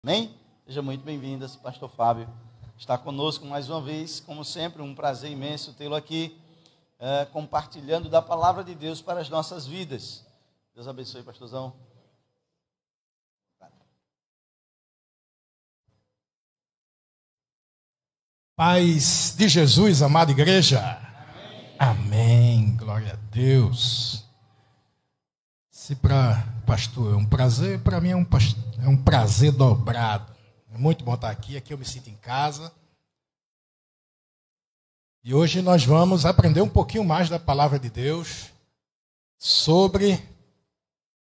Amém? Seja muito bem-vindas, pastor Fábio está conosco mais uma vez, como sempre, um prazer imenso tê-lo aqui, compartilhando da palavra de Deus para as nossas vidas. Deus abençoe, pastorzão. Paz de Jesus, amada igreja. Amém. Glória a Deus. Se para pastor é um prazer, para mim é um prazer dobrado. É muito bom estar aqui eu me sinto em casa. E hoje nós vamos aprender um pouquinho mais da palavra de Deus sobre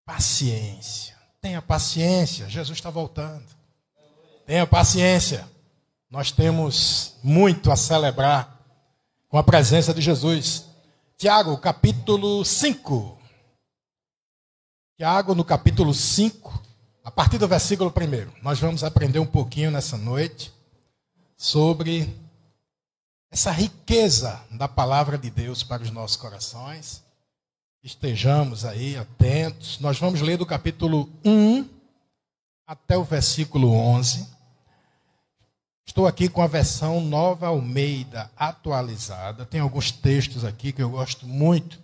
paciência. Tenha paciência, Jesus está voltando. Tenha paciência. Nós temos muito a celebrar com a presença de Jesus. Tiago, capítulo 5. Tiago, no capítulo 5, a partir do versículo 1, nós vamos aprender um pouquinho nessa noite sobre essa riqueza da palavra de Deus para os nossos corações. Estejamos aí atentos. Nós vamos ler do capítulo 1 até o versículo 11. Estou aqui com a versão Nova Almeida atualizada. Tem alguns textos aqui que eu gosto muito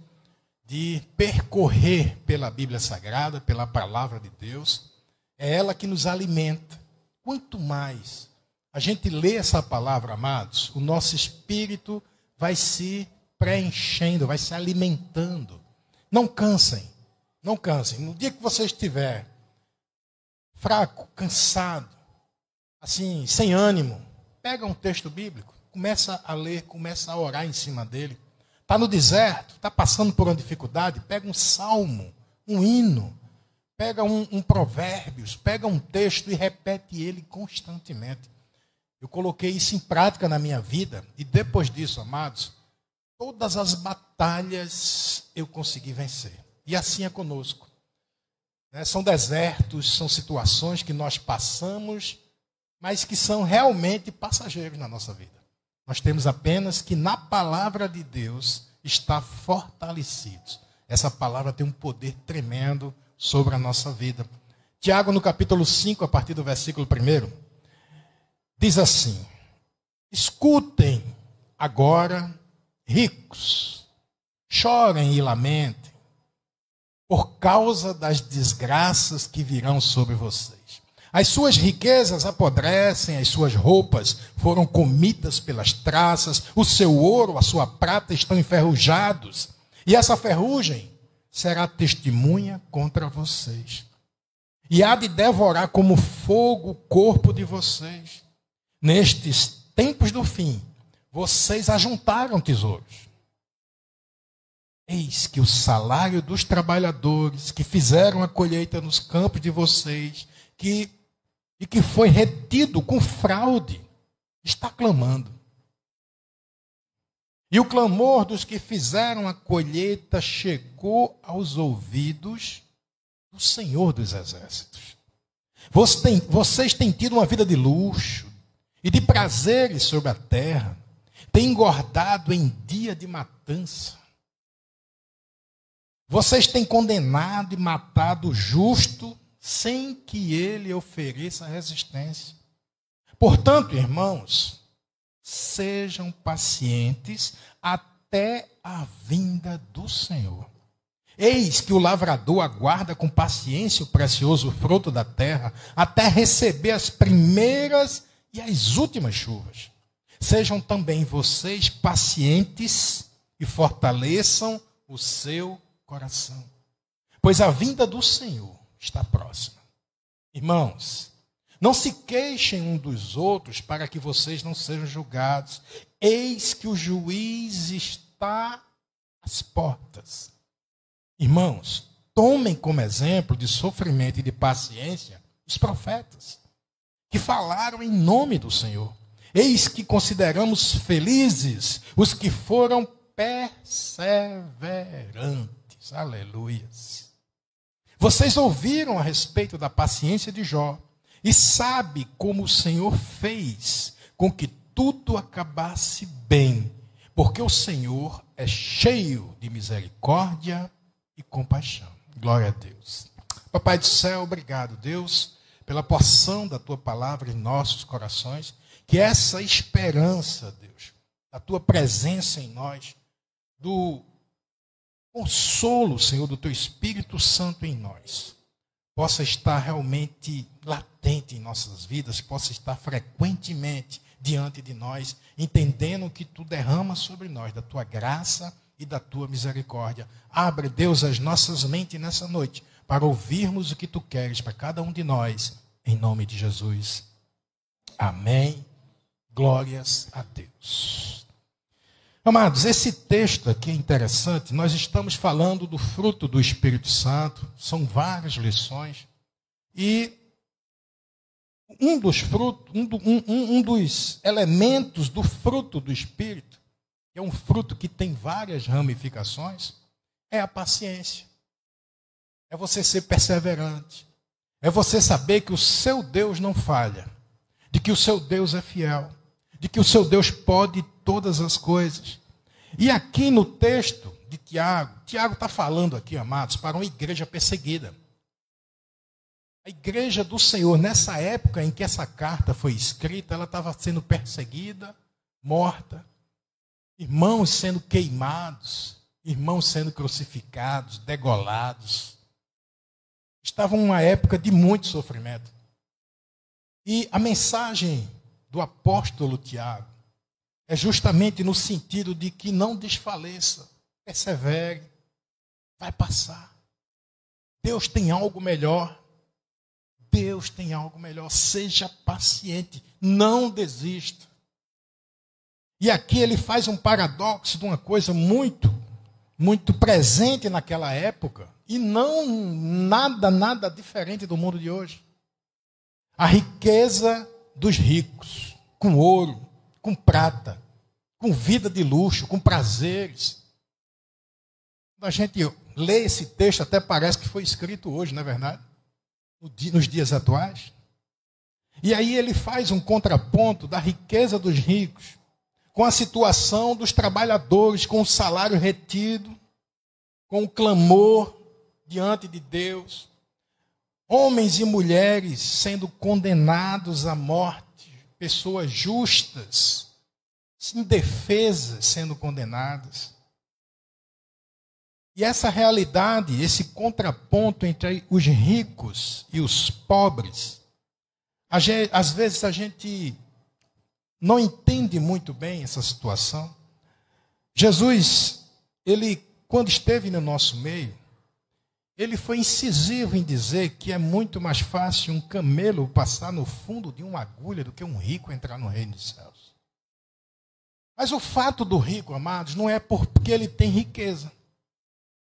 de percorrer pela Bíblia Sagrada, pela palavra de Deus. É ela que nos alimenta. Quanto mais a gente lê essa palavra, amados, o nosso espírito vai se preenchendo, vai se alimentando. Não cansem, não cansem. No dia que você estiver fraco, cansado, assim, sem ânimo, pega um texto bíblico, começa a ler, começa a orar em cima dele. Está no deserto, está passando por uma dificuldade, pega um salmo, um hino, pega um provérbios, pega um texto e repete ele constantemente. Eu coloquei isso em prática na minha vida e depois disso, amados, todas as batalhas eu consegui vencer. E assim é conosco. São desertos, são situações que nós passamos, mas que são realmente passageiros na nossa vida. Nós temos apenas que na palavra de Deus estar fortalecidos. Essa palavra tem um poder tremendo sobre a nossa vida. Tiago, no capítulo 5, a partir do versículo 1, diz assim: escutem agora, ricos, chorem e lamentem, por causa das desgraças que virão sobre vocês. As suas riquezas apodrecem, as suas roupas foram comidas pelas traças, o seu ouro, a sua prata estão enferrujados, e essa ferrugem será testemunha contra vocês. E há de devorar como fogo o corpo de vocês. Nestes tempos do fim, vocês ajuntaram tesouros. Eis que o salário dos trabalhadores que fizeram a colheita nos campos de vocês, e que foi retido com fraude, está clamando. E o clamor dos que fizeram a colheita chegou aos ouvidos do Senhor dos Exércitos. Vocês têm tido uma vida de luxo e de prazeres sobre a terra, têm engordado em dia de matança. Vocês têm condenado e matado o justo sem que ele ofereça resistência. Portanto, irmãos, sejam pacientes até a vinda do Senhor. Eis que o lavrador aguarda com paciência o precioso fruto da terra, até receber as primeiras e as últimas chuvas. Sejam também vocês pacientes e fortaleçam o seu coração, pois a vinda do Senhor está próxima. Irmãos, não se queixem um dos outros para que vocês não sejam julgados. Eis que o juiz está às portas. Irmãos, tomem como exemplo de sofrimento e de paciência os profetas que falaram em nome do Senhor. Eis que consideramos felizes os que foram perseverantes. Aleluias. Vocês ouviram a respeito da paciência de Jó e sabe como o Senhor fez com que tudo acabasse bem, porque o Senhor é cheio de misericórdia e compaixão. Glória a Deus. Papai do céu, obrigado, Deus, pela porção da tua palavra em nossos corações, que essa esperança, Deus, da tua presença em nós, do consolo, Senhor, do teu Espírito Santo em nós, possa estar realmente latente em nossas vidas, possa estar frequentemente diante de nós, entendendo que tu derramas sobre nós da tua graça e da tua misericórdia. Abre, Deus, as nossas mentes nessa noite, para ouvirmos o que tu queres para cada um de nós, em nome de Jesus. Amém. Glórias a Deus. Amados, esse texto aqui é interessante. Nós estamos falando do fruto do Espírito Santo. São várias lições. E um dos frutos, um dos elementos do fruto do Espírito, que é um fruto que tem várias ramificações, é a paciência. É você ser perseverante. É você saber que o seu Deus não falha. De que o seu Deus é fiel. De que o seu Deus pode todas as coisas. E aqui no texto de Tiago está falando aqui, amados, para uma igreja perseguida. A igreja do Senhor, nessa época em que essa carta foi escrita, ela estava sendo perseguida, morta, irmãos sendo queimados, irmãos sendo crucificados, degolados. Estava uma época de muito sofrimento. E a mensagem do apóstolo Tiago é justamente no sentido de que não desfaleça, persevere, vai passar. Deus tem algo melhor. Deus tem algo melhor. Seja paciente, não desista. E aqui ele faz um paradoxo de uma coisa muito presente naquela época e não nada diferente do mundo de hoje. A riqueza dos ricos, com ouro, com prata, com vida de luxo, com prazeres. Quando a gente lê esse texto, até parece que foi escrito hoje, não é verdade? Nos dias atuais. E aí ele faz um contraponto da riqueza dos ricos com a situação dos trabalhadores, com o salário retido, com o clamor diante de Deus. Homens e mulheres sendo condenados à morte, pessoas justas, indefesas sendo condenadas. E essa realidade, esse contraponto entre os ricos e os pobres, às vezes a gente não entende muito bem essa situação. Jesus, ele, quando esteve no nosso meio, ele foi incisivo em dizer que é muito mais fácil um camelo passar no fundo de uma agulha do que um rico entrar no reino dos céus. Mas o fato do rico, amados, não é porque ele tem riqueza.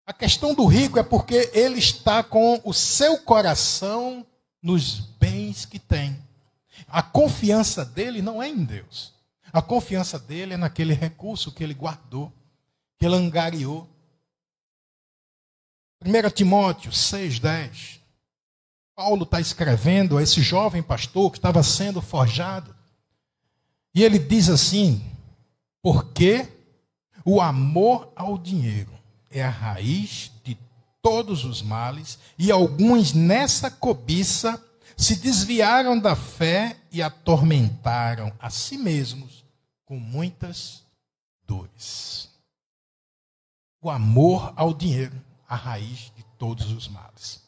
A questão do rico é porque ele está com o seu coração nos bens que tem. A confiança dele não é em Deus. A confiança dele é naquele recurso que ele guardou, que ele angariou. 1 Timóteo 6,10. Paulo está escrevendo a esse jovem pastor que estava sendo forjado. E ele diz assim: porque o amor ao dinheiro é a raiz de todos os males, e alguns nessa cobiça se desviaram da fé e atormentaram a si mesmos com muitas dores. O amor ao dinheiro, a raiz de todos os males.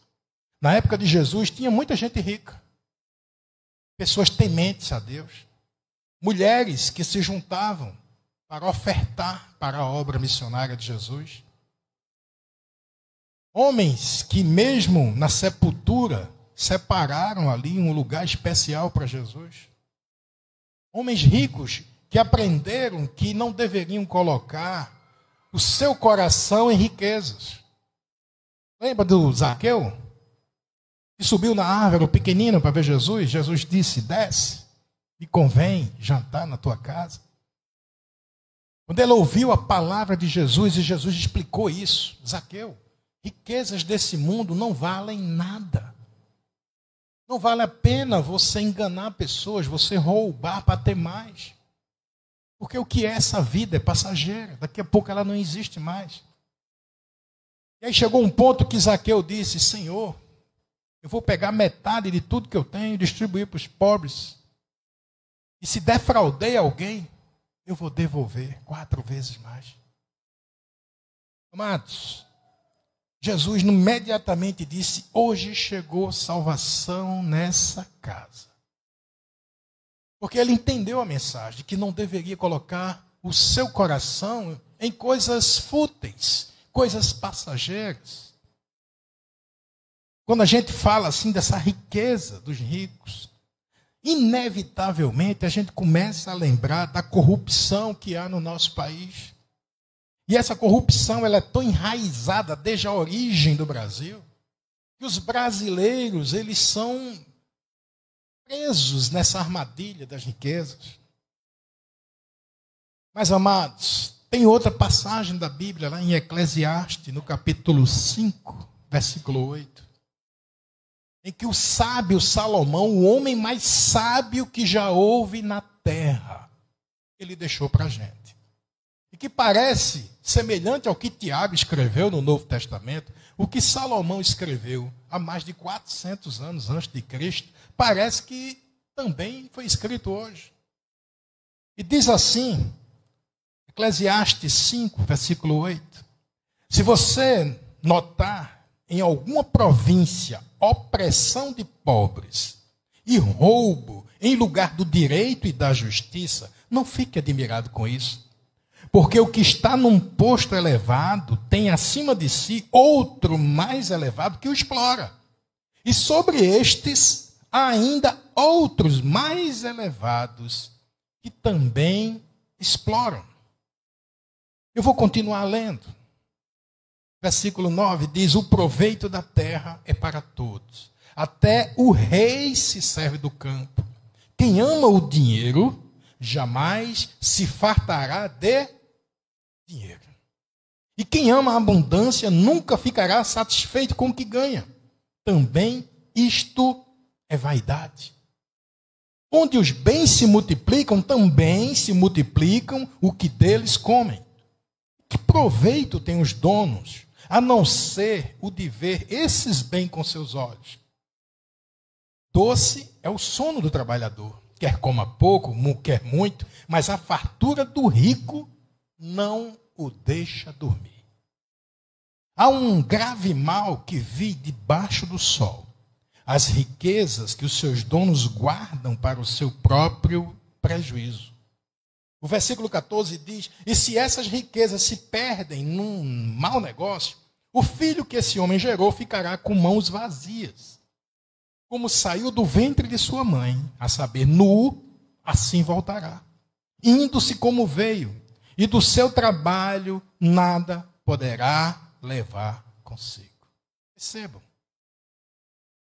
Na época de Jesus tinha muita gente rica, pessoas tementes a Deus, mulheres que se juntavam para ofertar para a obra missionária de Jesus. Homens que mesmo na sepultura separaram ali um lugar especial para Jesus. Homens ricos que aprenderam que não deveriam colocar o seu coração em riquezas. Lembra do Zaqueu? Que subiu na árvore, o pequenino, para ver Jesus. Jesus disse: desce, me convém jantar na tua casa. Quando ele ouviu a palavra de Jesus, e Jesus explicou isso: Zaqueu, riquezas desse mundo não valem nada. Não vale a pena você enganar pessoas, você roubar para ter mais. Porque o que é essa vida é passageira. Daqui a pouco ela não existe mais. E aí chegou um ponto que Zaqueu disse: Senhor, Eu vou pegar metade de tudo que eu tenho e distribuir para os pobres. E se defraudei alguém, eu vou devolver 4 vezes mais. Amados, Jesus imediatamente disse: hoje chegou salvação nessa casa. Porque ele entendeu a mensagem, que não deveria colocar o seu coração em coisas fúteis, coisas passageiras. Quando a gente fala assim dessa riqueza dos ricos, inevitavelmente a gente começa a lembrar da corrupção que há no nosso país. E essa corrupção ela é tão enraizada desde a origem do Brasil, que os brasileiros eles são presos nessa armadilha das riquezas. Mas, amados, tem outra passagem da Bíblia, lá em Eclesiastes, no capítulo 5, versículo 8, em que o sábio Salomão, o homem mais sábio que já houve na terra, ele deixou para a gente. E que parece semelhante ao que Tiago escreveu no Novo Testamento, o que Salomão escreveu há mais de 400 anos antes de Cristo, parece que também foi escrito hoje. E diz assim, Eclesiastes 5, versículo 8, se você notar em alguma província opressão de pobres e roubo em lugar do direito e da justiça, não fique admirado com isso. Porque o que está num posto elevado tem acima de si outro mais elevado que o explora. E sobre estes há ainda outros mais elevados que também exploram. Eu vou continuar lendo. Versículo 9 diz: o proveito da terra é para todos. Até o rei se serve do campo. Quem ama o dinheiro jamais se fartará de dinheiro. E quem ama a abundância nunca ficará satisfeito com o que ganha. Também isto é vaidade. Onde os bens se multiplicam, também se multiplicam o que deles comem. Que proveito têm os donos, a não ser o de ver esses bens com seus olhos? Doce é o sono do trabalhador. Quer coma pouco, quer muito, mas a fartura do rico não o deixa dormir. Há um grave mal que vi debaixo do sol. As riquezas que os seus donos guardam para o seu próprio prejuízo. O versículo 14 diz: e se essas riquezas se perdem num mau negócio, o filho que esse homem gerou ficará com mãos vazias. Como saiu do ventre de sua mãe, a saber, nu, assim voltará. Indo-se como veio, e do seu trabalho nada poderá levar consigo. Percebam.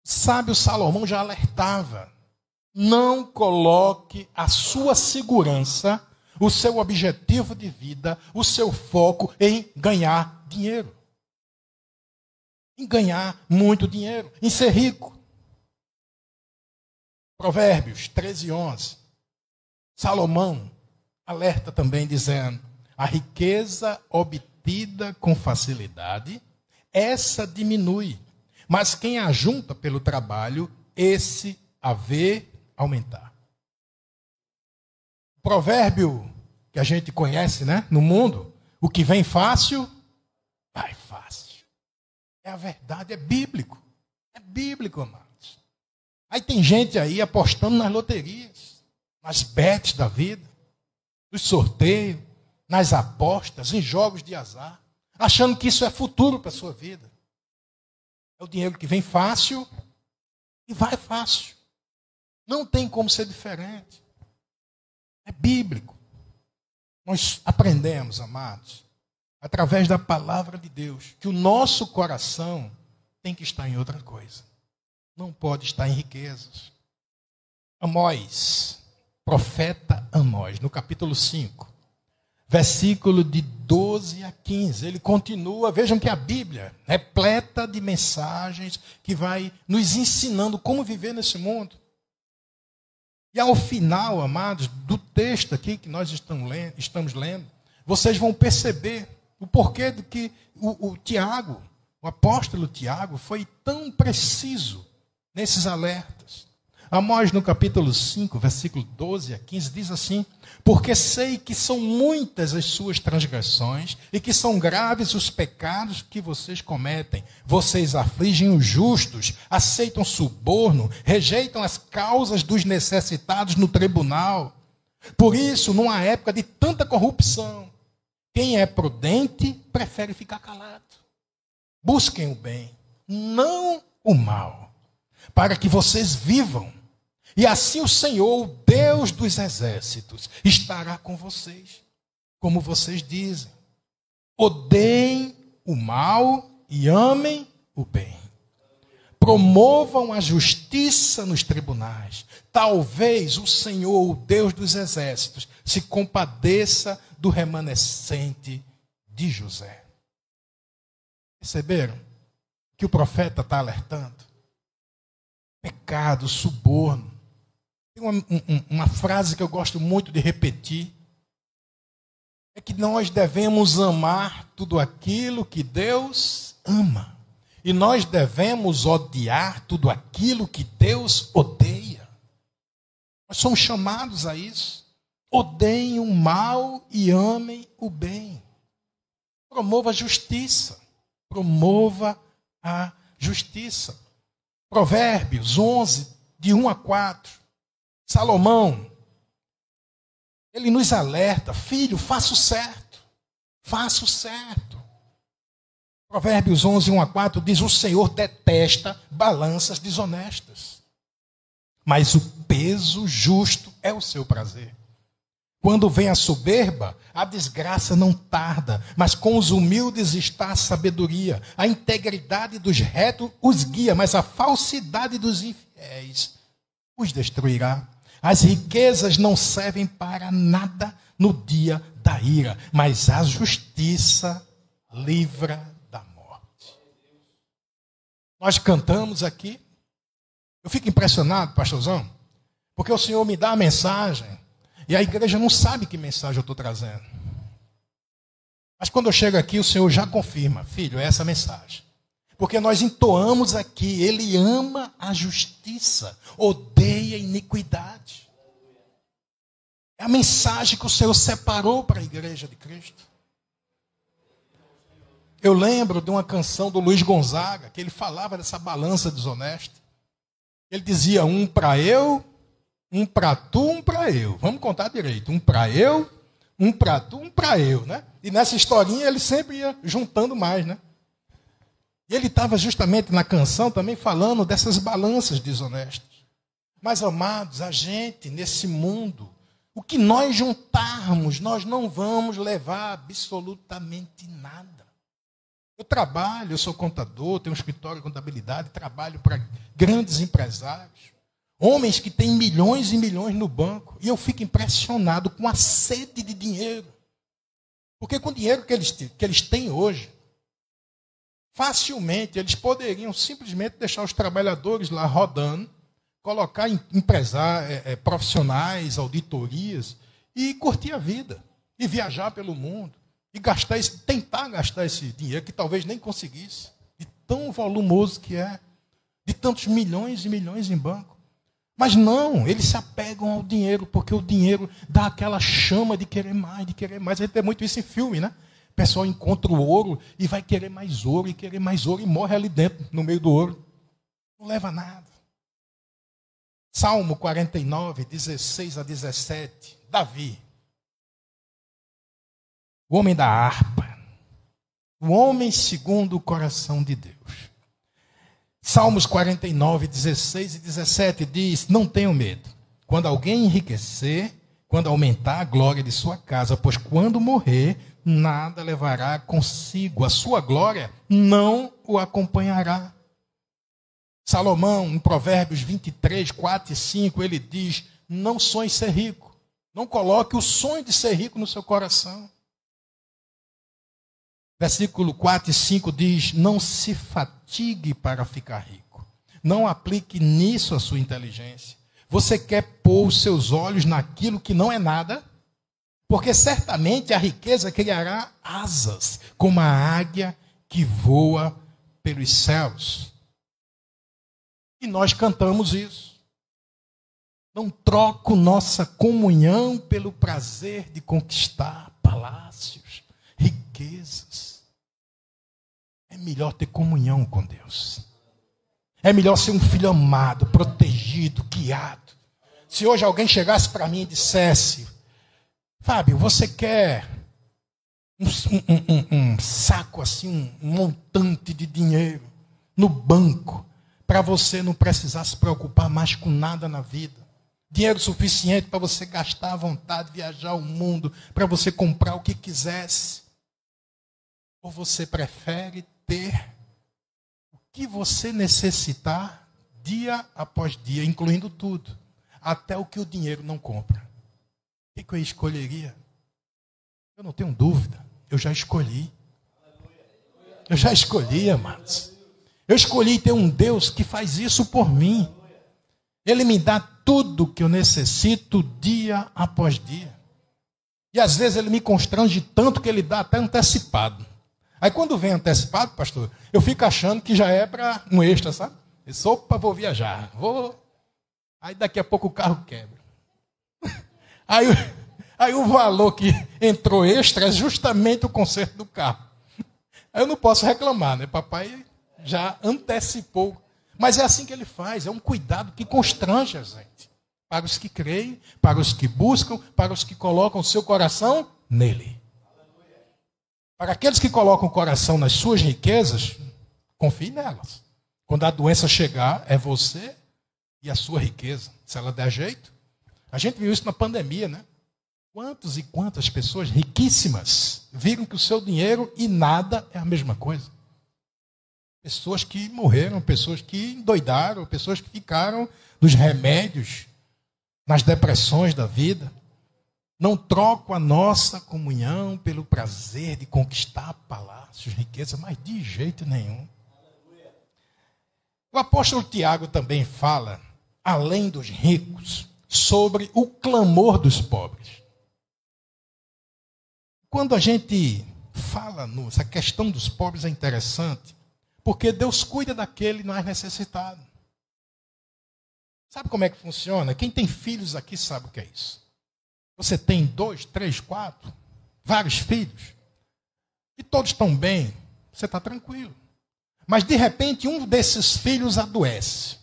Sábio Salomão já alertava: não coloque a sua segurança, o seu objetivo de vida, o seu foco em ganhar dinheiro. Em ganhar muito dinheiro, em ser rico. Provérbios 13:11. Salomão alerta também dizendo: a riqueza obtida com facilidade, essa diminui, mas quem ajunta pelo trabalho, esse a vê aumentar. Provérbio que a gente conhece, né, no mundo: o que vem fácil, vai fácil. É a verdade, é bíblico. É bíblico, amados. Aí tem gente aí apostando nas loterias, nas bets da vida, nos sorteios, nas apostas, em jogos de azar, achando que isso é futuro para a sua vida. É o dinheiro que vem fácil e vai fácil. Não tem como ser diferente. É bíblico. Nós aprendemos, amados, através da palavra de Deus, que o nosso coração tem que estar em outra coisa. Não pode estar em riquezas. Amós, profeta Amós, no capítulo 5, versículo de 12 a 15, ele continua, vejam que a Bíblia é repleta de mensagens que vai nos ensinando como viver nesse mundo. E ao final, amados, do texto aqui que nós estamos lendo, vocês vão perceber o porquê de que o Tiago, o apóstolo Tiago, foi tão preciso nesses alertas. Amós, no capítulo 5, versículo 12 a 15, diz assim: porque sei que são muitas as suas transgressões e que são graves os pecados que vocês cometem. Vocês afligem os justos, aceitam suborno, rejeitam as causas dos necessitados no tribunal. Por isso, numa época de tanta corrupção, quem é prudente prefere ficar calado. Busquem o bem, não o mal, para que vocês vivam. E assim o Senhor, o Deus dos exércitos, estará com vocês, como vocês dizem. Odeiem o mal e amem o bem. Promovam a justiça nos tribunais. Talvez o Senhor, o Deus dos exércitos, se compadeça do remanescente de José. Perceberam que o profeta está alertando? Pecado, suborno. Tem uma frase que eu gosto muito de repetir. É que nós devemos amar tudo aquilo que Deus ama. E nós devemos odiar tudo aquilo que Deus odeia. Nós somos chamados a isso. Odeiem o mal e amem o bem. Promova a justiça. Promova a justiça. Provérbios 11, de 1 a 4. Salomão, ele nos alerta: filho, faça o certo. Faça o certo. Provérbios 11, 1 a 4 diz: o Senhor detesta balanças desonestas, mas o peso justo é o seu prazer. Quando vem a soberba, a desgraça não tarda, mas com os humildes está a sabedoria. A integridade dos retos os guia, mas a falsidade dos infiéis os destruirá. As riquezas não servem para nada no dia da ira, mas a justiça livra da morte. Nós cantamos aqui. Eu fico impressionado, pastorzão, porque o Senhor me dá a mensagem e a igreja não sabe que mensagem eu estou trazendo. Mas quando eu chego aqui, o Senhor já confirma: filho, é essa mensagem. Porque nós entoamos aqui: ele ama a justiça, odeia a iniquidade. É a mensagem que o Senhor separou para a igreja de Cristo. Eu lembro de uma canção do Luiz Gonzaga, que ele falava dessa balança desonesta. Ele dizia: um para eu, um para tu, um para eu. Vamos contar direito: um para eu, um para tu, um para eu, né? E nessa historinha ele sempre ia juntando mais, né? E ele estava justamente na canção também falando dessas balanças desonestas. Mas, amados, a gente, nesse mundo, o que nós juntarmos, nós não vamos levar absolutamente nada. Eu trabalho, eu sou contador, tenho um escritório de contabilidade, trabalho para grandes empresários, homens que têm milhões e milhões no banco, e eu fico impressionado com a sede de dinheiro. Porque com o dinheiro que eles têm hoje, facilmente eles poderiam simplesmente deixar os trabalhadores lá rodando, colocar empresários, profissionais, auditorias, e curtir a vida, e viajar pelo mundo, e tentar gastar esse dinheiro, que talvez nem conseguisse, de tão volumoso que é, de tantos milhões e milhões em banco. Mas não, eles se apegam ao dinheiro, porque o dinheiro dá aquela chama de querer mais, de querer mais. A gente vê muito isso em filme, né? O pessoal encontra o ouro e vai querer mais ouro, e querer mais ouro, e morre ali dentro, no meio do ouro. Não leva nada. Salmo 49, 16 a 17. Davi, o homem da harpa, o homem segundo o coração de Deus. Salmos 49, 16 e 17 diz: não tenham medo, quando alguém enriquecer, quando aumentar a glória de sua casa, pois quando morrer, nada levará consigo, a sua glória não o acompanhará. Salomão, em Provérbios 23, 4 e 5, ele diz: não sonhe ser rico. Não coloque o sonho de ser rico no seu coração. Versículo 4 e 5 diz: não se fatigue para ficar rico. Não aplique nisso a sua inteligência. Você quer pôr os seus olhos naquilo que não é nada? Porque certamente a riqueza criará asas, como a águia que voa pelos céus. E nós cantamos isso. Não troco nossa comunhão pelo prazer de conquistar palácios, riquezas. É melhor ter comunhão com Deus. É melhor ser um filho amado, protegido, guiado. Se hoje alguém chegasse para mim e dissesse: Fábio, você quer um saco assim, um montante de dinheiro no banco, para você não precisar se preocupar mais com nada na vida? Dinheiro suficiente para você gastar à vontade, viajar o mundo, para você comprar o que quisesse? Ou você prefere ter o que você necessitar dia após dia, incluindo tudo, até o que o dinheiro não compra? O que eu escolheria? Eu não tenho dúvida, eu já escolhi. Eu já escolhi, amados. Eu escolhi ter um Deus que faz isso por mim. Ele me dá tudo que eu necessito dia após dia. E às vezes ele me constrange tanto que ele dá até antecipado. Aí quando vem antecipado, pastor, eu fico achando que já é para um extra, sabe? Eu sou para vou viajar. Aí daqui a pouco o carro quebra. Aí o valor que entrou extra é justamente o conserto do carro. Aí eu não posso reclamar, né? Papai já antecipou. Mas é assim que ele faz, é um cuidado que constrange a gente. Para os que creem, para os que buscam, para os que colocam o seu coração nele. Para aqueles que colocam o coração nas suas riquezas, confie nelas. Quando a doença chegar, é você e a sua riqueza. Se ela der jeito. A gente viu isso na pandemia, né? Quantas e quantas pessoas riquíssimas viram que o seu dinheiro e nada é a mesma coisa. Pessoas que morreram, pessoas que endoidaram, pessoas que ficaram nos remédios, nas depressões da vida. Não troco a nossa comunhão pelo prazer de conquistar palácios, riqueza, mas de jeito nenhum. O apóstolo Tiago também fala, além dos ricos, sobre o clamor dos pobres. Quando a gente fala essa questão dos pobres é interessante, porque Deus cuida daquele mais necessitado. Sabe como é que funciona? Quem tem filhos aqui sabe o que é isso. Você tem 2, 3, 4, vários filhos, e todos estão bem, você está tranquilo. Mas, de repente, um desses filhos adoece.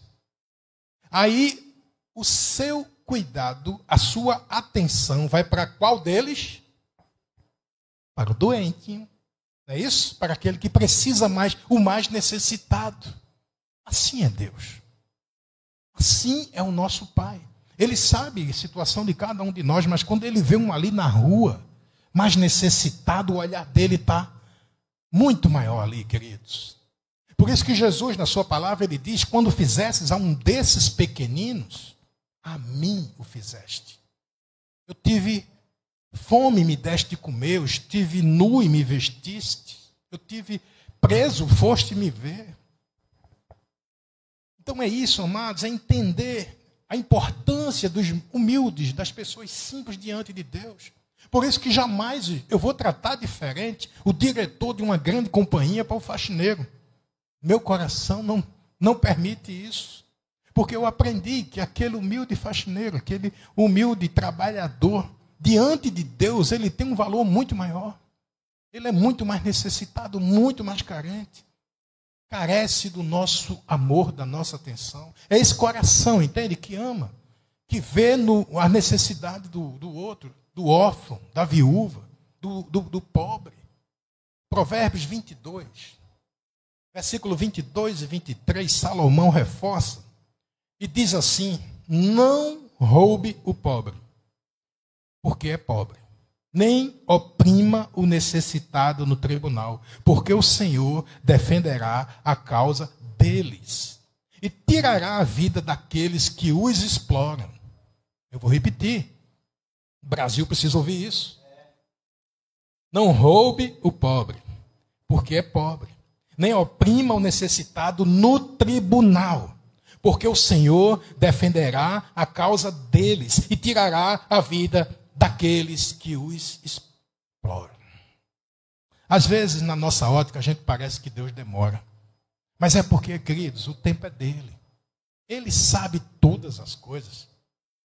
Aí, o seu cuidado, a sua atenção vai para qual deles? Para o doente. Não é isso? Para aquele que precisa mais, o mais necessitado. Assim é Deus. Assim é o nosso Pai. Ele sabe a situação de cada um de nós, mas quando ele vê um ali na rua, mais necessitado, o olhar dele está muito maior ali, queridos. Por isso que Jesus, na sua palavra, ele diz, quando fizesses a um desses pequeninos, a mim o fizeste. Eu tive fome, me deste de comer, eu estive nu e me vestiste, eu tive preso, foste me ver. Então é isso, amados, é entender a importância dos humildes, das pessoas simples diante de Deus. Por isso que jamais eu vou tratar diferente o diretor de uma grande companhia para o faxineiro. Meu coração não permite isso. Porque eu aprendi que aquele humilde faxineiro, aquele humilde trabalhador, diante de Deus, ele tem um valor muito maior. Ele é muito mais necessitado, muito mais carente. Carece do nosso amor, da nossa atenção. É esse coração, entende? Que ama, que vê a necessidade do outro, do órfão, da viúva, do pobre. Provérbios 22, versículo 22 e 23, Salomão reforça e diz assim, não roube o pobre, porque é pobre. Nem oprima o necessitado no tribunal, porque o Senhor defenderá a causa deles e tirará a vida daqueles que os exploram. Eu vou repetir. O Brasil precisa ouvir isso. Não roube o pobre, porque é pobre. Nem oprima o necessitado no tribunal, porque o Senhor defenderá a causa deles e tirará a vida daqueles que os exploram. Às vezes, na nossa ótica, a gente parece que Deus demora. Mas é porque, queridos, o tempo é dele. Ele sabe todas as coisas.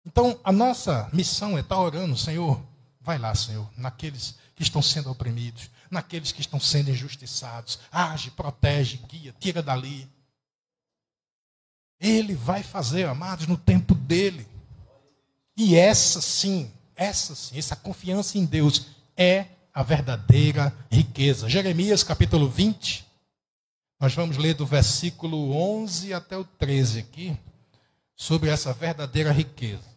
Então, a nossa missão é estar orando, Senhor, vai lá, Senhor, naqueles que estão sendo oprimidos, naqueles que estão sendo injustiçados. Age, protege, guia, tira dali. Ele vai fazer, amados, no tempo dele. E essa confiança em Deus é a verdadeira riqueza. Jeremias capítulo 20, nós vamos ler do versículo 11 até o 13 aqui, sobre essa verdadeira riqueza.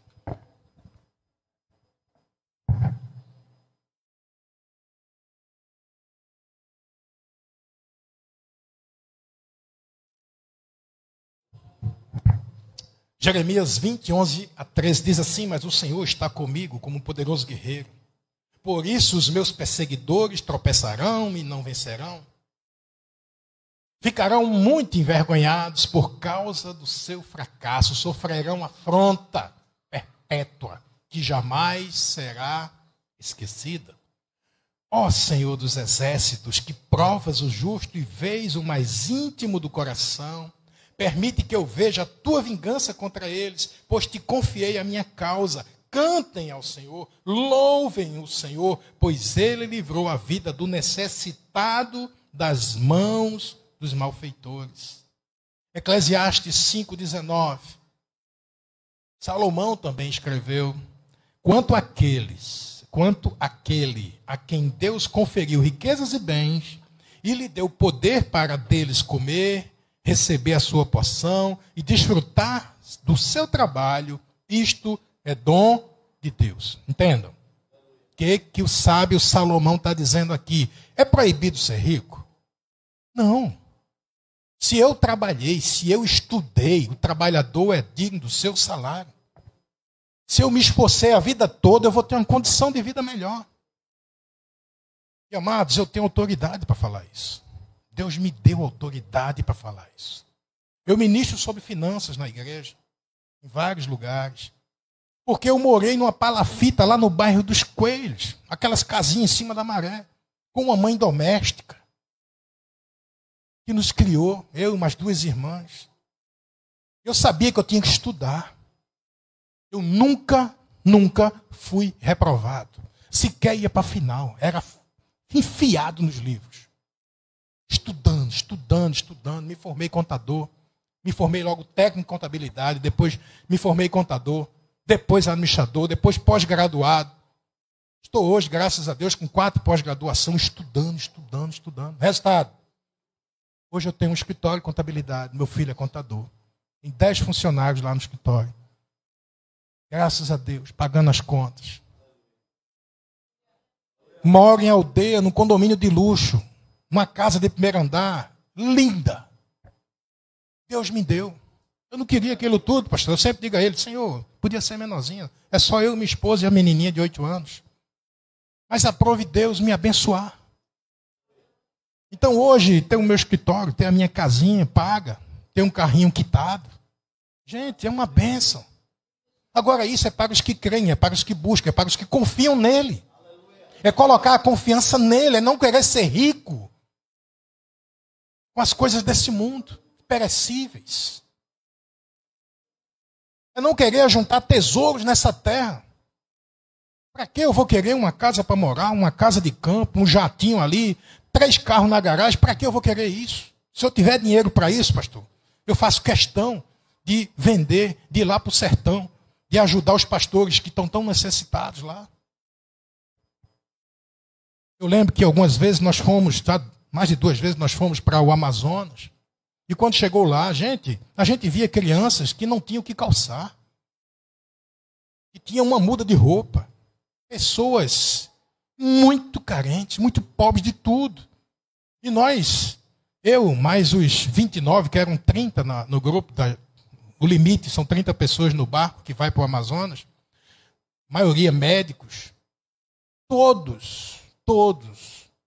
Jeremias 20, 11 a 13 diz assim: mas o Senhor está comigo como um poderoso guerreiro. Por isso os meus perseguidores tropeçarão e não vencerão. Ficarão muito envergonhados por causa do seu fracasso. Sofrerão afronta perpétua, que jamais será esquecida. Ó Senhor dos exércitos, que provas o justo e vês o mais íntimo do coração, permite que eu veja a tua vingança contra eles, pois te confiei a minha causa. Cantem ao Senhor, louvem o Senhor, pois ele livrou a vida do necessitado das mãos dos malfeitores. Eclesiastes 5,19. Salomão também escreveu: quanto àquele a quem Deus conferiu riquezas e bens, e lhe deu poder para deles comer, receber a sua porção e desfrutar do seu trabalho, isto é dom de Deus. Entendam? O que o sábio Salomão está dizendo aqui? É proibido ser rico? Não. Se eu trabalhei, se eu estudei, o trabalhador é digno do seu salário. Se eu me esforcei a vida toda, eu vou ter uma condição de vida melhor. E, amados, eu tenho autoridade para falar isso. Deus me deu autoridade para falar isso. Eu ministro sobre finanças na igreja, em vários lugares. Porque eu morei numa palafita lá no bairro dos Coelhos, aquelas casinhas em cima da maré, com uma mãe doméstica, que nos criou, eu e umas 2 irmãs. Eu sabia que eu tinha que estudar. Eu nunca fui reprovado. Sequer ia para a final. Era enfiado nos livros. Estudando. Me formei contador. Me formei logo técnico em contabilidade. Depois me formei contador. Depois administrador. Depois pós-graduado. Estou hoje, graças a Deus, com 4 pós-graduação, estudando. Resultado. Hoje eu tenho um escritório de contabilidade. Meu filho é contador. Tem 10 funcionários lá no escritório. Graças a Deus, pagando as contas. Moro em aldeia, num condomínio de luxo. Uma casa de primeiro andar, linda. Deus me deu. Eu não queria aquilo tudo, pastor. Eu sempre digo a ele: Senhor, podia ser menorzinha. É só eu, minha esposa e a menininha de 8 anos. Mas aprove Deus me abençoar. Então hoje tem o meu escritório, tem a minha casinha paga, tem um carrinho quitado. Gente, é uma bênção. Agora isso é para os que creem, é para os que buscam, é para os que confiam nele. É colocar a confiança nele, é não querer ser rico com as coisas desse mundo, perecíveis. É não querer juntar tesouros nessa terra. Para que eu vou querer uma casa para morar, uma casa de campo, um jatinho ali, 3 carros na garagem? Para que eu vou querer isso? Se eu tiver dinheiro para isso, pastor, eu faço questão de vender, de ir lá para o sertão, de ajudar os pastores que estão tão necessitados lá. Eu lembro que algumas vezes nós fomos, mais de 2 vezes nós fomos para o Amazonas. E quando chegou lá, a gente via crianças que não tinham o que calçar. Que tinham uma muda de roupa. Pessoas muito carentes, muito pobres de tudo. E nós, eu mais os 29, que eram 30 no grupo, o limite são 30 pessoas no barco que vai para o Amazonas. Maioria médicos. Todos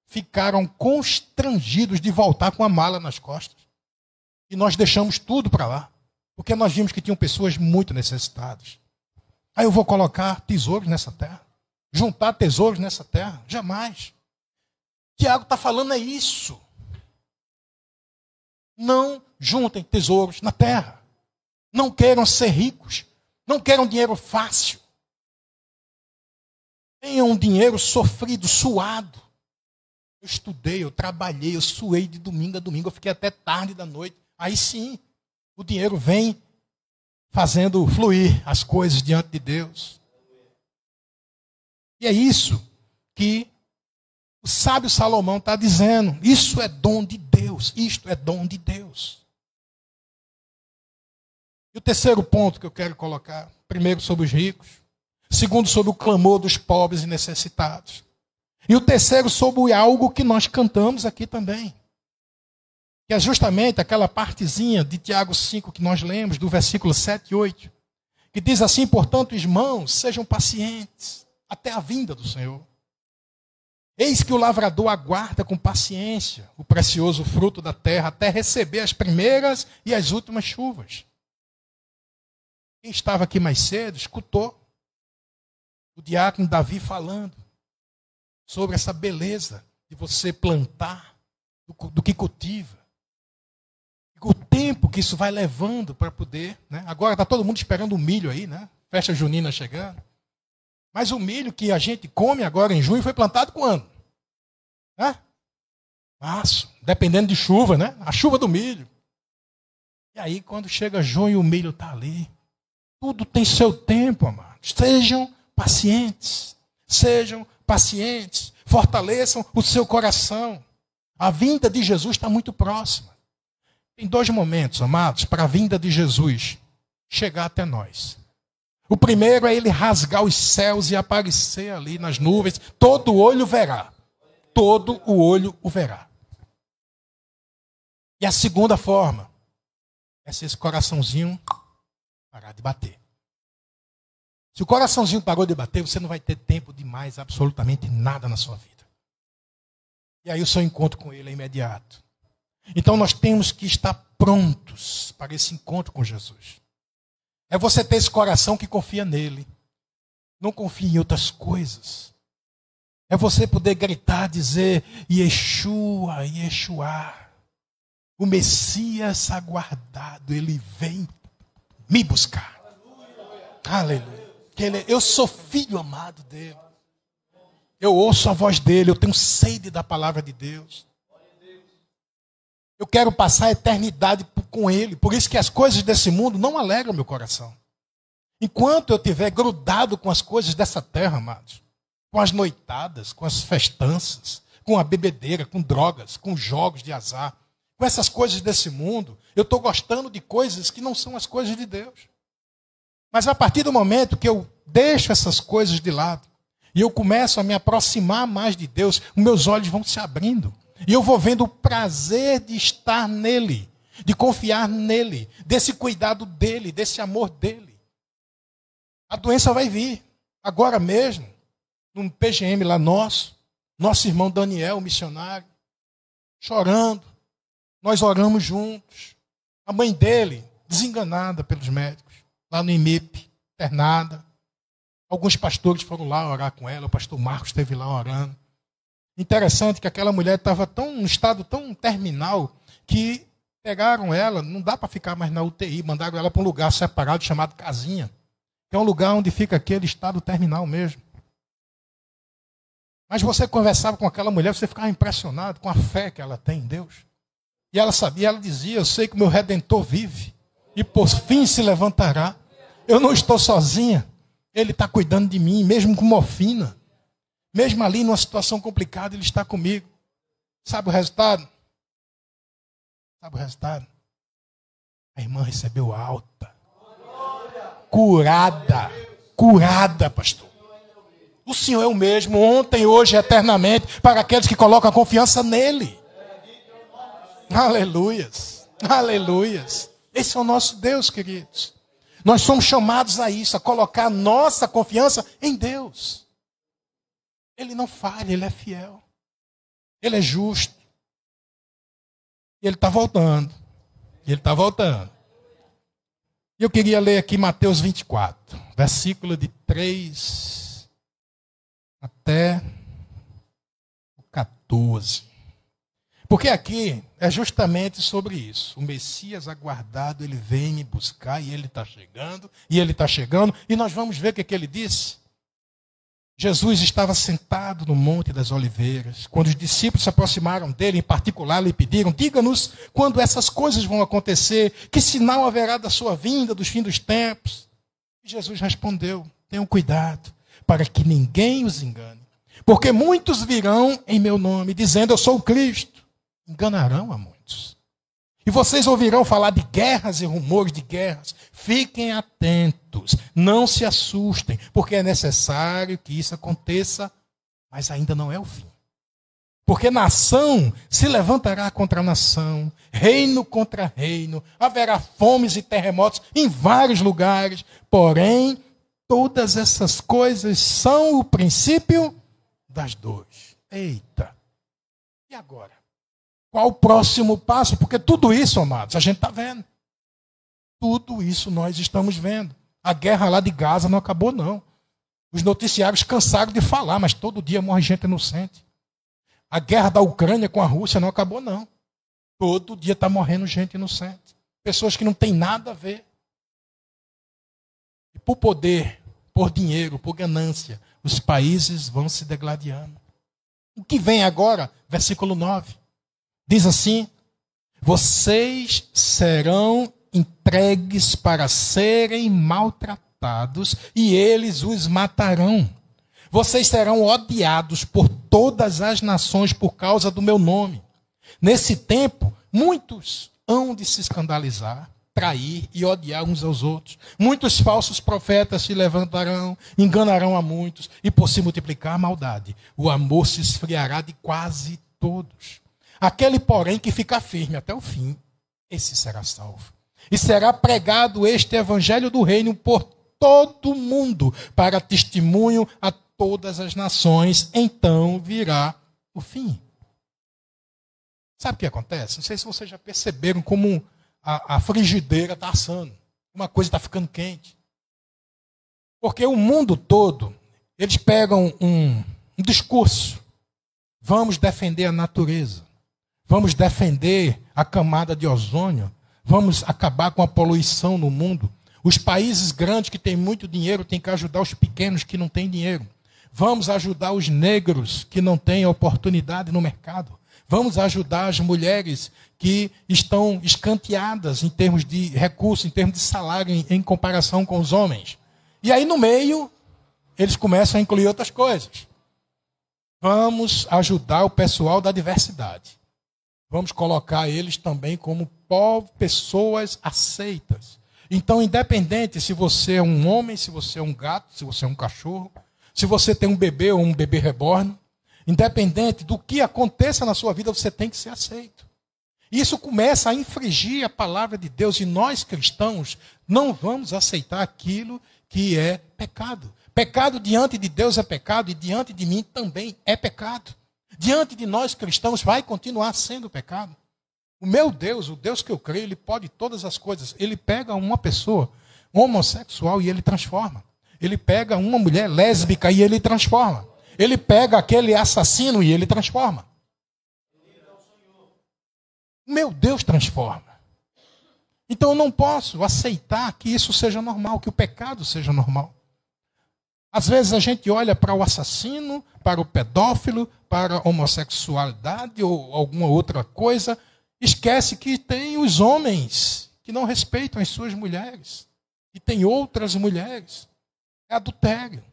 ficaram constrangidos de voltar com a mala nas costas. E nós deixamos tudo para lá, porque nós vimos que tinham pessoas muito necessitadas. Aí eu vou colocar tesouros nessa terra? Juntar tesouros nessa terra? Jamais. Tiago está falando é isso. Não juntem tesouros na terra. Não queiram ser ricos. Não queiram dinheiro fácil. Tenham um dinheiro sofrido, suado. Eu estudei, eu trabalhei, eu suei de domingo a domingo. Eu fiquei até tarde da noite. Aí sim, o dinheiro vem fazendo fluir as coisas diante de Deus. E é isso que o sábio Salomão está dizendo. Isso é dom de Deus. Isto é dom de Deus. E o terceiro ponto que eu quero colocar. Primeiro, sobre os ricos. Segundo, sobre o clamor dos pobres e necessitados. E o terceiro, sobre algo que nós cantamos aqui também. Que é justamente aquela partezinha de Tiago 5 que nós lemos, do versículo 7 e 8. Que diz assim: portanto, irmãos, sejam pacientes até a vinda do Senhor. Eis que o lavrador aguarda com paciência o precioso fruto da terra até receber as primeiras e as últimas chuvas. Quem estava aqui mais cedo escutou o diácono Davi falando sobre essa beleza de você plantar do que cultiva. O tempo que isso vai levando para poder, né? Agora está todo mundo esperando o milho aí, né? Festa junina chegando. Mas o milho que a gente come agora em junho foi plantado quando? Né? Março, dependendo de chuva, né? A chuva do milho. E aí quando chega junho o milho está ali. Tudo tem seu tempo, amados. Sejam pacientes. Sejam pacientes. Fortaleçam o seu coração. A vinda de Jesus está muito próxima. Tem dois momentos, amados, para a vinda de Jesus chegar até nós. O primeiro é ele rasgar os céus e aparecer ali nas nuvens. Todo olho verá. Todo o olho o verá. E a segunda forma é se esse coraçãozinho parar de bater. Se o coraçãozinho parou de bater, você não vai ter tempo de mais absolutamente nada na sua vida. E aí o seu encontro com ele é imediato. Então nós temos que estar prontos para esse encontro com Jesus. É você ter esse coração que confia nele. Não confia em outras coisas. É você poder gritar, dizer: Yeshua, Yeshua. O Messias aguardado, ele vem me buscar. Aleluia. Eu sou filho amado dele. Eu ouço a voz dele, eu tenho sede da palavra de Deus. Eu quero passar a eternidade com ele. Por isso que as coisas desse mundo não alegram meu coração. Enquanto eu estiver grudado com as coisas dessa terra, amados, com as noitadas, com as festanças, com a bebedeira, com drogas, com jogos de azar, com essas coisas desse mundo, eu estou gostando de coisas que não são as coisas de Deus. Mas a partir do momento que eu deixo essas coisas de lado e eu começo a me aproximar mais de Deus, os meus olhos vão se abrindo. E eu vou vendo o prazer de estar nele, de confiar nele, desse cuidado dele, desse amor dele. A doença vai vir. Agora mesmo, num PGM lá nosso irmão Daniel, missionário, chorando. Nós oramos juntos. A mãe dele, desenganada pelos médicos, lá no IMIP, internada. Alguns pastores foram lá orar com ela, o pastor Marcos esteve lá orando. Interessante que aquela mulher estava num estado tão terminal que pegaram ela, não dá para ficar mais na UTI, mandaram ela para um lugar separado chamado casinha, que é um lugar onde fica aquele estado terminal mesmo. Mas você conversava com aquela mulher, você ficava impressionado com a fé que ela tem em Deus. E ela sabia, ela dizia: eu sei que o meu Redentor vive e por fim se levantará. Eu não estou sozinha, ele está cuidando de mim, mesmo com morfina. Mesmo ali numa situação complicada, ele está comigo. Sabe o resultado? Sabe o resultado? A irmã recebeu alta. Curada. Curada, pastor. O Senhor é o mesmo, ontem, hoje, eternamente, para aqueles que colocam a confiança nele. Aleluias. Aleluias. Esse é o nosso Deus, queridos. Nós somos chamados a isso, a colocar a nossa confiança em Deus. Ele não falha, ele é fiel. Ele é justo. E ele está voltando. Ele está voltando. E eu queria ler aqui Mateus 24, versículo de 3 até o 14. Porque aqui é justamente sobre isso. O Messias aguardado, ele vem me buscar e ele está chegando, e nós vamos ver o que ele disse. Jesus estava sentado no Monte das Oliveiras. Quando os discípulos se aproximaram dele, em particular, lhe pediram: diga-nos quando essas coisas vão acontecer, que sinal haverá da sua vinda, dos fins dos tempos. E Jesus respondeu: tenham cuidado, para que ninguém os engane. Porque muitos virão em meu nome, dizendo: eu sou o Cristo. Enganarão a muitos. E vocês ouvirão falar de guerras e rumores de guerras. Fiquem atentos, não se assustem, porque é necessário que isso aconteça, mas ainda não é o fim. Porque nação se levantará contra nação, reino contra reino, haverá fomes e terremotos em vários lugares, porém, todas essas coisas são o princípio das dores. Eita! E agora? Qual o próximo passo? Porque tudo isso, amados, a gente está vendo. Tudo isso nós estamos vendo. A guerra lá de Gaza não acabou, não. Os noticiários cansaram de falar, mas todo dia morre gente inocente. A guerra da Ucrânia com a Rússia não acabou, não. Todo dia está morrendo gente inocente. Pessoas que não têm nada a ver. E por poder, por dinheiro, por ganância, os países vão se degladiando. O que vem agora? Versículo 9. Diz assim: vocês serão entregues para serem maltratados e eles os matarão. Vocês serão odiados por todas as nações por causa do meu nome. Nesse tempo, muitos hão de se escandalizar, trair e odiar uns aos outros. Muitos falsos profetas se levantarão, enganarão a muitos, e por se multiplicar a maldade, o amor se esfriará de quase todos. Aquele, porém, que ficar firme até o fim, esse será salvo. E será pregado este evangelho do reino por todo o mundo, para testemunho a todas as nações, então virá o fim. Sabe o que acontece? Não sei se vocês já perceberam como a frigideira está assando. Uma coisa está ficando quente. Porque o mundo todo, eles pegam um discurso. Vamos defender a natureza. Vamos defender a camada de ozônio. Vamos acabar com a poluição no mundo. Os países grandes que têm muito dinheiro têm que ajudar os pequenos que não têm dinheiro. Vamos ajudar os negros que não têm oportunidade no mercado. Vamos ajudar as mulheres que estão escanteadas em termos de recursos, em termos de salário, em comparação com os homens. E aí, no meio, eles começam a incluir outras coisas. Vamos ajudar o pessoal da diversidade. Vamos colocar eles também como pessoas aceitas. Então, independente se você é um homem, se você é um gato, se você é um cachorro, se você tem um bebê ou um bebê reborn, independente do que aconteça na sua vida, você tem que ser aceito. Isso começa a infringir a palavra de Deus, e nós cristãos não vamos aceitar aquilo que é pecado. Pecado diante de Deus é pecado, e diante de mim também é pecado. Diante de nós cristãos vai continuar sendo pecado. O meu Deus, o Deus que eu creio, ele pode todas as coisas. Ele pega uma pessoa homossexual e ele transforma. Ele pega uma mulher lésbica e ele transforma. Ele pega aquele assassino e ele transforma. O meu Deus transforma. Então eu não posso aceitar que isso seja normal, que o pecado seja normal. Às vezes a gente olha para o assassino, para o pedófilo, para a homossexualidade ou alguma outra coisa, esquece que tem os homens que não respeitam as suas mulheres, e tem outras mulheres. É adultério.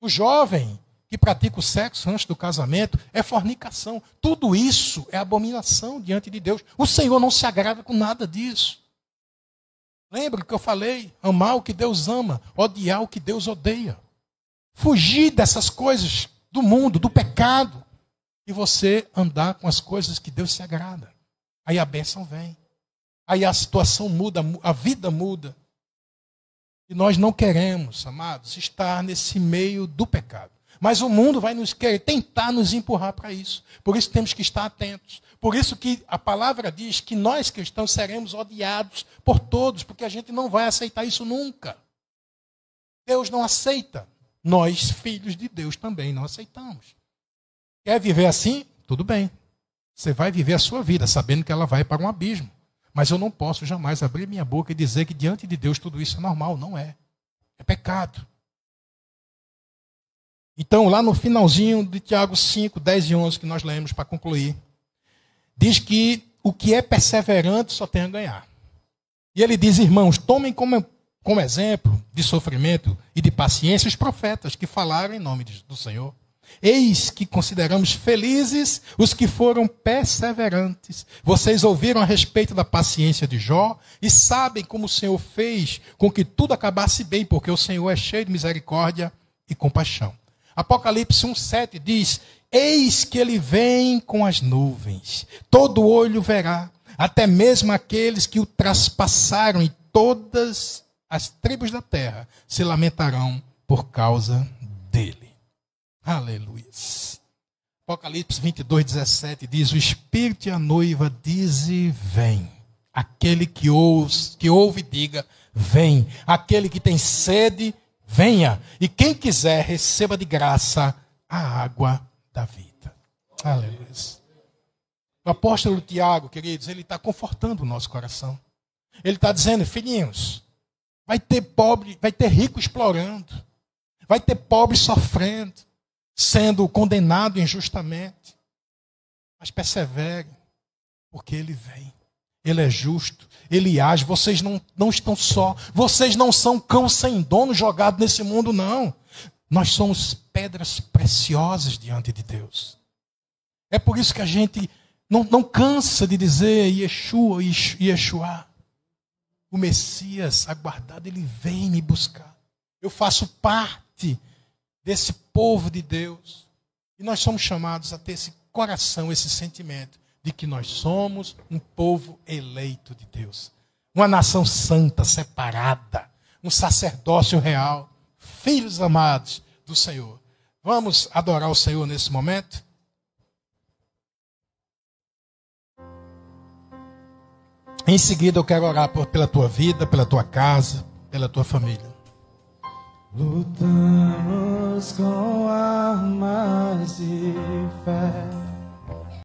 O jovem que pratica o sexo antes do casamento é fornicação. Tudo isso é abominação diante de Deus. O Senhor não se agrada com nada disso. Lembra que eu falei? Amar o que Deus ama, odiar o que Deus odeia. Fugir dessas coisas do mundo, do pecado, e você andar com as coisas que Deus se agrada. Aí a bênção vem. Aí a situação muda, a vida muda. E nós não queremos, amados, estar nesse meio do pecado. Mas o mundo vai nos querer tentar nos empurrar para isso. Por isso temos que estar atentos. Por isso que a palavra diz que nós cristãos seremos odiados por todos, porque a gente não vai aceitar isso nunca. Deus não aceita. Nós, filhos de Deus, também não aceitamos. Quer viver assim? Tudo bem. Você vai viver a sua vida sabendo que ela vai para um abismo. Mas eu não posso jamais abrir minha boca e dizer que diante de Deus tudo isso é normal. Não é. É pecado. Então, lá no finalzinho de Tiago 5, 10 e 11, que nós lemos para concluir, diz que o que é perseverante só tem a ganhar. E ele diz, irmãos, tomem como exemplo de sofrimento e de paciência os profetas que falaram em nome do Senhor. Eis que consideramos felizes os que foram perseverantes. Vocês ouviram a respeito da paciência de Jó e sabem como o Senhor fez com que tudo acabasse bem, porque o Senhor é cheio de misericórdia e compaixão. Apocalipse 1,7 diz, eis que ele vem com as nuvens, todo olho verá, até mesmo aqueles que o traspassaram, e todas as tribos da terra se lamentarão por causa dele. Aleluia. Apocalipse 22:17 diz, o Espírito e a noiva dizem, vem. Aquele que ouve diga, vem. Aquele que tem sede, venha. E quem quiser, receba de graça a água da vida. Aleluia. O apóstolo Tiago, queridos, ele está confortando o nosso coração. Ele está dizendo, filhinhos, vai ter pobre, vai ter rico explorando. Vai ter pobre sofrendo, sendo condenado injustamente. Mas persevere, porque ele vem. Ele é justo, ele age. Vocês não estão só. Vocês não são cão sem dono jogado nesse mundo, não. Nós somos pedras preciosas diante de Deus. É por isso que a gente não cansa de dizer Yeshua, Yeshua. O Messias aguardado, ele vem me buscar. Eu faço parte desse povo de Deus. E nós somos chamados a ter esse coração, esse sentimento de que nós somos um povo eleito de Deus. Uma nação santa, separada. Um sacerdócio real. Filhos amados do Senhor. Vamos adorar o Senhor nesse momento? Em seguida eu quero orar pela tua vida, pela tua casa, pela tua família. Lutamos com